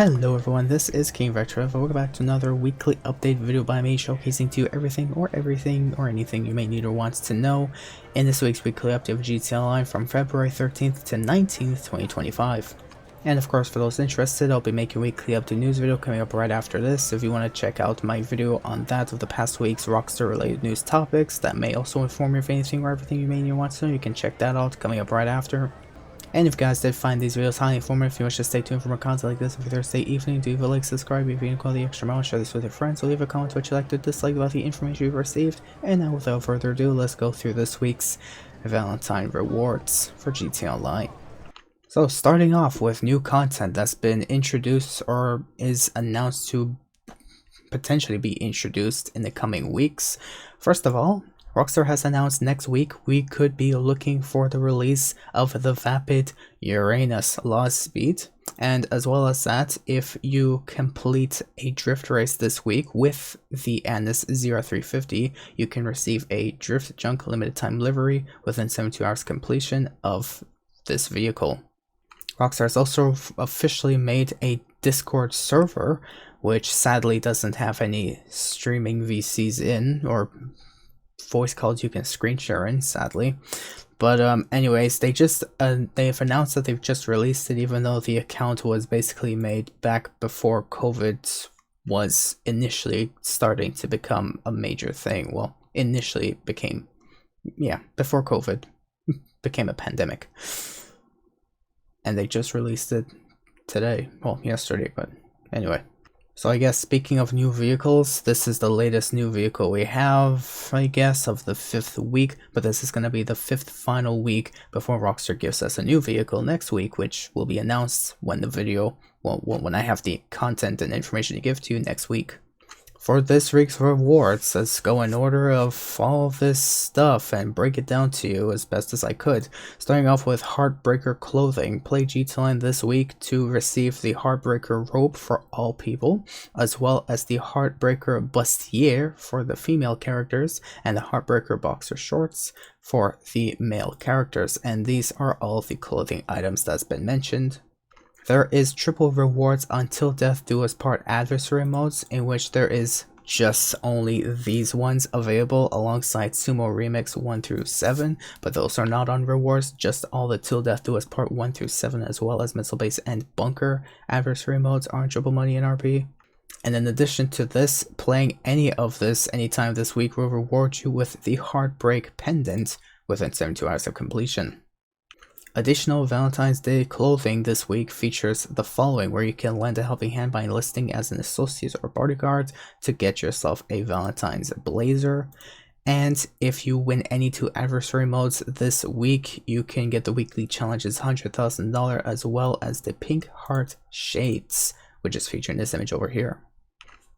Hello everyone, this is King Vector. Welcome back to another weekly update video by me, showcasing to you everything or anything you may need or wants to know in this week's weekly update of GTA Online from February 13th to 19th, 2025. And of course, for those interested, I'll be making a weekly update news video coming up right after this. So if you want to check out my video on that of the past week's Rockstar related news topics that may also inform you of anything or everything you may need or want to know, you can check that out coming up right after. And if you guys did find these videos highly informative, if you wish to stay tuned for more content like this every Thursday evening, do leave a like, subscribe if you call the extra mile, share this with your friends, or leave a comment what you like to dislike about the information you've received. And now without further ado, let's go through this week's Valentine rewards for GTA Online. So starting off with new content that's been introduced or is announced to potentially be introduced in the coming weeks. First of all, Rockstar has announced next week we could be looking for the release of the Vapid Uranus Lost Speed, and as well as that, if you complete a drift race this week with the Anis 0350, you can receive a Drift Junk limited time livery within 72 hours completion of this vehicle. Rockstar has also officially made a Discord server, which sadly doesn't have any streaming VCs in, or voice calls you can screen share in, sadly. But anyways, they've announced that they've just released it, even though the account was basically made back before COVID was initially starting to become a major thing. Well, initially it became, before COVID became a pandemic. And they just released it today, well, yesterday, but anyway. So I guess speaking of new vehicles, this is the latest new vehicle we have, I guess, of the 5th week, but this is going to be the 5th final week before Rockstar gives us a new vehicle next week, which will be announced when the video, when I have the content and information to give to you next week. For this week's rewards, let's go in order of all of this stuff and break it down to you as best as I could. Starting off with Heartbreaker Clothing. Play GTA Online this week to receive the Heartbreaker Robe for all people, as well as the Heartbreaker Bustier for the female characters, and the Heartbreaker Boxer Shorts for the male characters. And these are all the clothing items that's been mentioned. There is triple rewards until death do us part adversary modes, in which there is just only these ones available alongside Sumo Remix 1 through 7, but those are not on rewards, just all the till death do us part 1 through 7, as well as Missile Base and Bunker adversary modes are on triple money and RP. And in addition to this, playing any of this anytime this week will reward you with the Heartbreak Pendant within 72 hours of completion. Additional Valentine's Day clothing this week features the following, where you can lend a helping hand by enlisting as an associate or bodyguard to get yourself a Valentine's blazer. And if you win any 2 adversary modes this week, you can get the weekly challenges $100,000, as well as the Pink Heart Shades, which is featured in this image over here.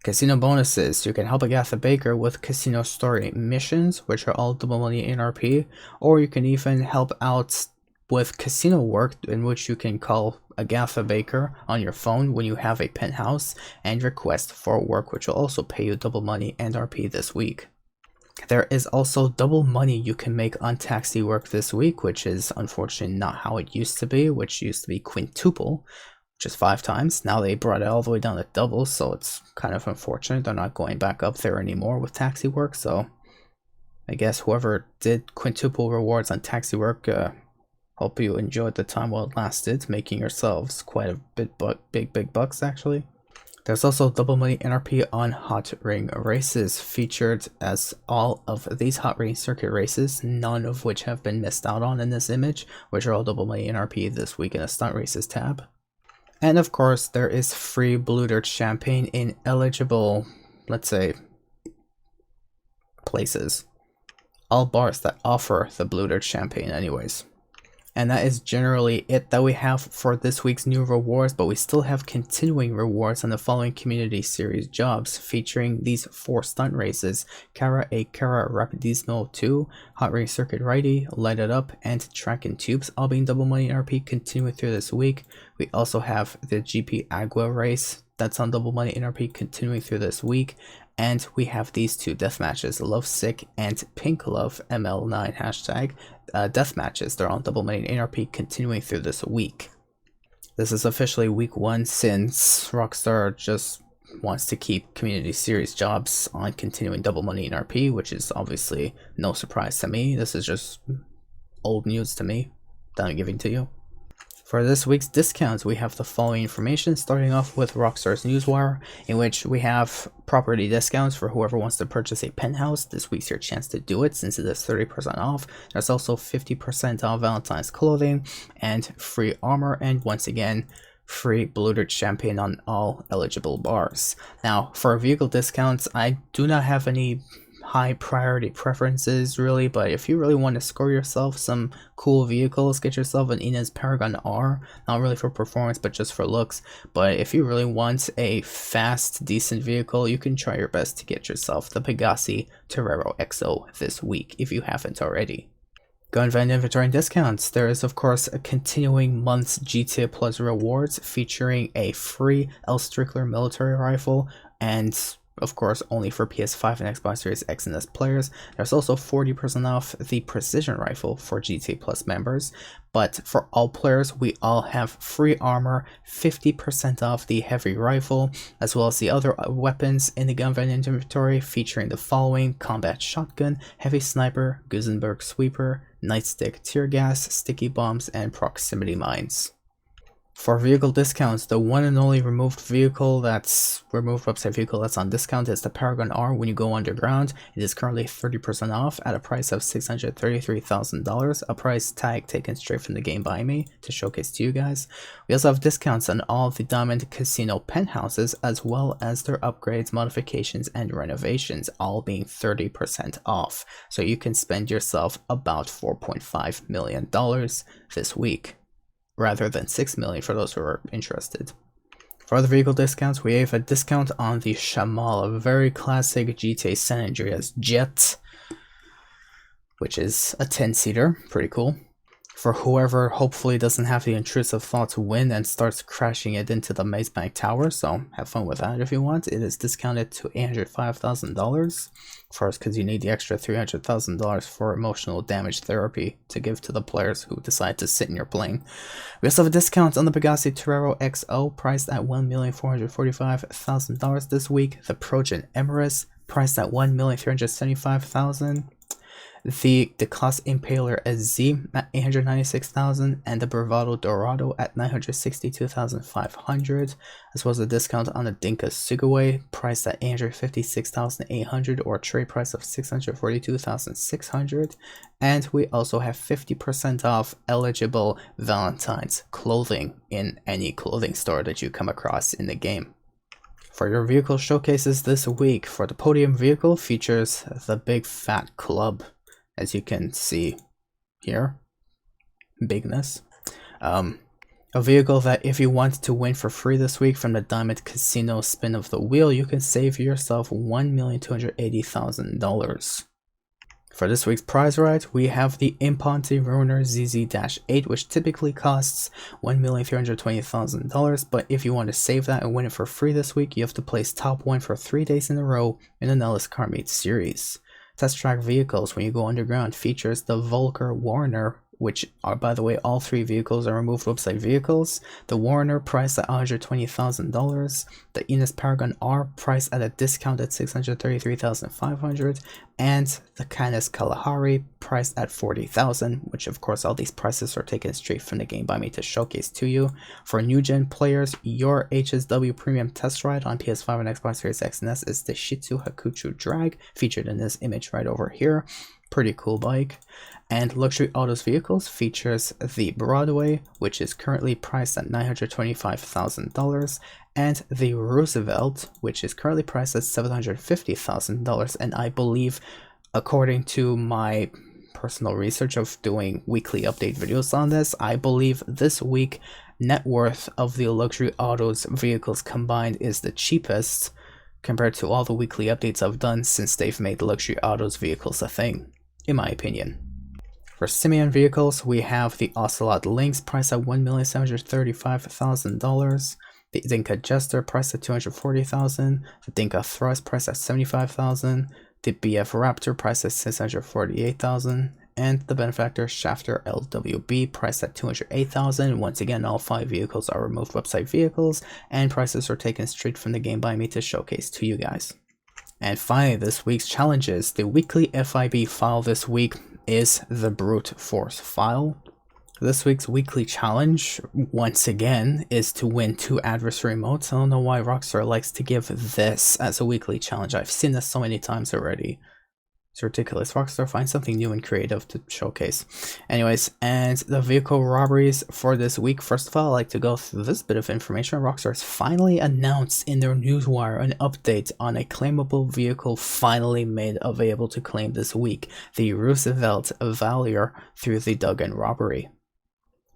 Casino bonuses. You can help Agatha Baker with casino story missions, which are all double money in RP, or you can even help out with casino work, in which you can call Agatha Baker on your phone when you have a penthouse and request for work, which will also pay you double money and RP this week. There is also double money you can make on taxi work this week, which is unfortunately not how it used to be, which used to be quintuple, which is 5 times. Now they brought it all the way down to double, so it's kind of unfortunate they're not going back up there anymore with taxi work. So I guess whoever did quintuple rewards on taxi work, hope you enjoyed the time while it lasted, making yourselves quite a bit big bucks actually. There's also double money NRP on Hot Ring races featured, as all of these Hot Ring circuit races, none of which have been missed out on in this image, which are all double money NRP this week in a stunt races tab. And of course there is free Blue Dirt champagne in eligible, let's say, places. All bars that offer the Blue Dirt champagne anyways. And that is generally it that we have for this week's new rewards, but we still have continuing rewards on the following community series jobs, featuring these 4 stunt races: Cara a Cara Rapidismo 2, Hot Ring Circuit Righty, Light It Up, and Track and Tubes, all being double money RP continuing through this week. We also have the GP Agua race, that's on double money NRP continuing through this week. And we have these 2 death matches, Love Sick and Pink Love ML9 hashtag death matches. They're on double money NRP continuing through this week. This is officially week 1 since Rockstar just wants to keep community series jobs on continuing double money in RP, which is obviously no surprise to me. This is just old news to me that I'm giving to you. For this week's discounts, we have the following information, starting off with Rockstar's Newswire, in which we have property discounts for whoever wants to purchase a penthouse. This week's your chance to do it since it is 30% off. There's also 50% off Valentine's clothing and free armor, and once again, free bloated champagne on all eligible bars. Now, for vehicle discounts, I do not have any high priority preferences really, but if you really want to score yourself some cool vehicles, get yourself an Inez Paragon R, not really for performance but just for looks. But if you really want a fast, decent vehicle, you can try your best to get yourself the Pegasi Torero XO this week if you haven't already. Gun van inventory and discounts. There is of course a continuing month's GTA Plus rewards featuring a free L. Strickler military rifle, and of course only for PS5 and Xbox Series X and S players. There's also 40% off the precision rifle for GTA Plus members, but for all players we all have free armor, 50% off the heavy rifle, as well as the other weapons in the gun van inventory featuring the following: combat shotgun, heavy sniper, Gusenberg sweeper, nightstick, tear gas, sticky bombs, and proximity mines. For vehicle discounts, the one and only removed vehicle that's on discount is the Paragon R. When you go underground, it is currently 30% off at a price of $633,000, a price tag taken straight from the game by me to showcase to you guys. We also have discounts on all the Diamond Casino penthouses, as well as their upgrades, modifications, and renovations, all being 30% off. So you can spend yourself about $4.5 million this week, rather than $6 million for those who are interested. For other vehicle discounts, we have a discount on the Shamal, a very classic GTA San Andreas jet, which is a 10-seater, pretty cool. For whoever hopefully doesn't have the intrusive thought to win and starts crashing it into the Maze Bank Tower, so have fun with that if you want. It is discounted to $805,000. First, because you need the extra $300,000 for emotional damage therapy to give to the players who decide to sit in your plane. We also have a discount on the Pegasi Torero XO, priced at $1,445,000 this week. The Progen Emirates, priced at $1,375,000. The Declas Impaler SZ at $896,000, and the Bravado Dorado at $962,500, as well as a discount on the Dinka Sugaway, priced at $856,800, or a trade price of $642,600. And we also have 50% off eligible Valentine's clothing in any clothing store that you come across in the game. For your vehicle showcases this week, for the podium vehicle features the Big Fat Club, as you can see here, bigness. A vehicle that if you want to win for free this week from the Diamond Casino spin of the wheel, you can save yourself $1,280,000. For this week's prize ride, we have the Imponte Ruiner ZZ-8, which typically costs $1,320,000, but if you want to save that and win it for free this week, you have to place top 1 for 3 days in a row in the Nellis Car Meet series. Test track vehicles when you go underground features the Volker Warner, which are, by the way, all 3 vehicles are removed website vehicles. The Warner priced at $120,000, the Inez Paragon R priced at a discount at $633,500, and the Canis Kalahari priced at $40,000, which of course all these prices are taken straight from the game by me to showcase to you. For new gen players, your HSW premium test ride on PS5 and Xbox Series X and S is the Shitsu Hakuchu Drag, featured in this image right over here. Pretty cool bike. And Luxury Autos Vehicles features the Broadway, which is currently priced at $925,000, and the Roosevelt, which is currently priced at $750,000. And I believe, according to my personal research of doing weekly update videos on this, I believe this week net worth of the Luxury Autos vehicles combined is the cheapest compared to all the weekly updates I've done since they've made Luxury Autos vehicles a thing, in my opinion. For Simeon vehicles, we have the Ocelot Lynx priced at $1,735,000, the Dinka Jester priced at $240,000, the Dinka Thrust priced at $75,000, the BF Raptor priced at $648,000, and the benefactor Shafter LWB, priced at 208,000. Once again, all 5 vehicles are removed website vehicles, and prices are taken straight from the game by me to showcase to you guys. And finally, this week's challenges. The weekly FIB file this week is the Brute Force file. This week's weekly challenge, once again, is to win 2 adversary modes. I don't know why Rockstar likes to give this as a weekly challenge. I've seen this so many times already. It's ridiculous. Rockstar finds something new and creative to showcase. Anyways, and the vehicle robberies for this week. First of all, I'd like to go through this bit of information. Rockstar has finally announced in their newswire an update on a claimable vehicle finally made available to claim this week. The Roosevelt Valier through the Duggan robbery.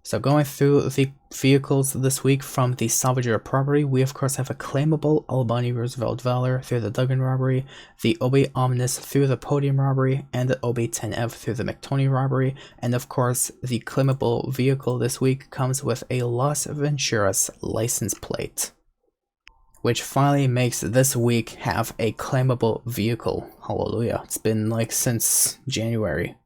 So going through the vehicles this week from the Salvage property, we of course have a claimable Albany Roosevelt Valor through the Duggan robbery, the OB Omnis through the Podium robbery, and the OB 10F through the McToney robbery. And of course, the claimable vehicle this week comes with a Las Venturas license plate, which finally makes this week have a claimable vehicle. Hallelujah. It's been like since January.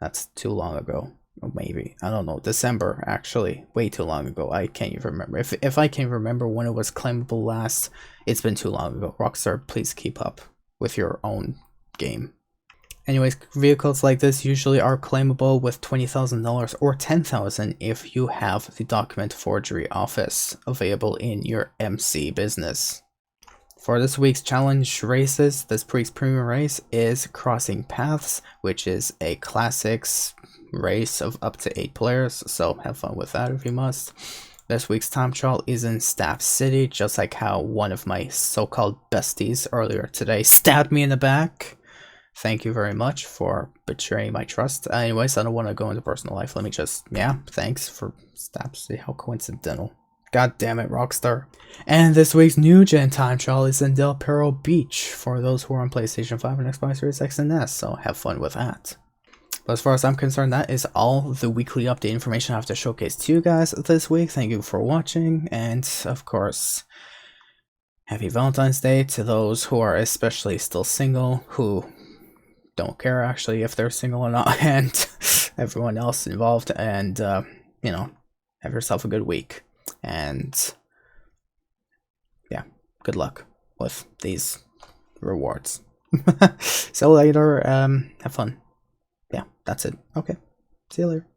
That's too long ago. Or maybe, I don't know, December, actually, way too long ago. I can't even remember. If I can remember when it was claimable last, it's been too long ago. Rockstar, please keep up with your own game. Anyways, vehicles like this usually are claimable with $20,000 or $10,000 if you have the document forgery office available in your MC business. For this week's challenge races, this week's premium race is Crossing Paths, which is a classics race of up to 8 players, so have fun with that if you must. This week's time trial is in Staff City, just like how one of my so-called besties earlier today stabbed me in the back. Thank you very much for betraying my trust. Anyways, I don't want to go into personal life. Let me just, yeah, thanks for Staff City. How coincidental. God damn it, Rockstar. And this week's new gen time trial is in Del Perro Beach for those who are on PlayStation 5 and Xbox Series X and S, so have fun with that. But as far as I'm concerned, that is all the weekly update information I have to showcase to you guys this week. Thank you for watching, and of course, happy Valentine's Day to those who are especially still single, who don't care actually if they're single or not, and everyone else involved, and you know, have yourself a good week. And yeah, good luck with these rewards. See you later. Have fun. Yeah, that's it. Okay, see you later.